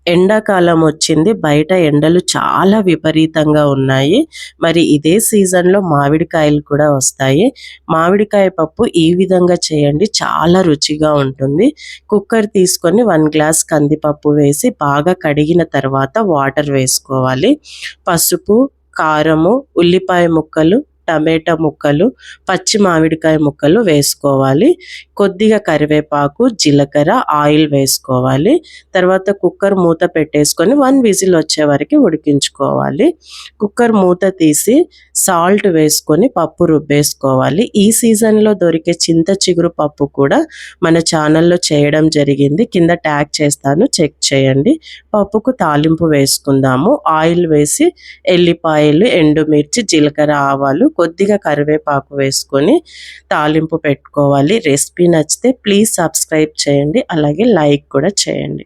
ఎండాకాలం వచ్చింది. బయట ఎండలు చాలా విపరీతంగా ఉన్నాయి. మరి ఇదే సీజన్‌లో మామిడికాయలు కూడా వస్తాయి. మామిడికాయ పప్పు ఈ విధంగా చేయండి. చాలా రుచిగా ఉంటుంది. కుక్కర్ తీసుకొని 1 గ్లాస్ కందిపప్పు వేసి బాగా కడిగిన తర్వాత వాటర్ వేసుకోవాలి. పసుపు, కారము, ఉల్లిపాయ ముక్కలు, టమేటా ముక్కలు, పచ్చి మామిడికాయ ముక్కలు వేసుకోవాలి. కొద్దిగా కరివేపాకు, జీలకర్ర, ఆయిల్ వేసుకోవాలి. తర్వాత కుక్కర్ మూత పెట్టేసుకొని 1 విజిల్ వచ్చే వరకు ఉడికించుకోవాలి. కుక్కర్ మూత తీసి సాల్ట్ వేసుకొని పప్పు రుబ్బేసుకోవాలి. ఈ సీజన్‌లో దొరికే చింత చిగురు పప్పు కూడా మన ఛానల్‌లో చేయడం జరిగింది. కింద ట్యాగ్ చేస్తాను, చెక్ చేయండి. పప్పుకు తాలింపు వేసుకుందాము. ఆయిల్ వేసి ఎల్లిపాయలు, ఎండుమిర్చి, జీలకర్ర, ఆవాలు, కొద్దిగా కరివేపాకు వేసుకొని తాలింపు పెట్టుకోవాలి. రెసిపీ నచ్చితే ప్లీజ్ సబ్స్క్రైబ్ చేయండి. అలాగే లైక్ కూడా చేయండి.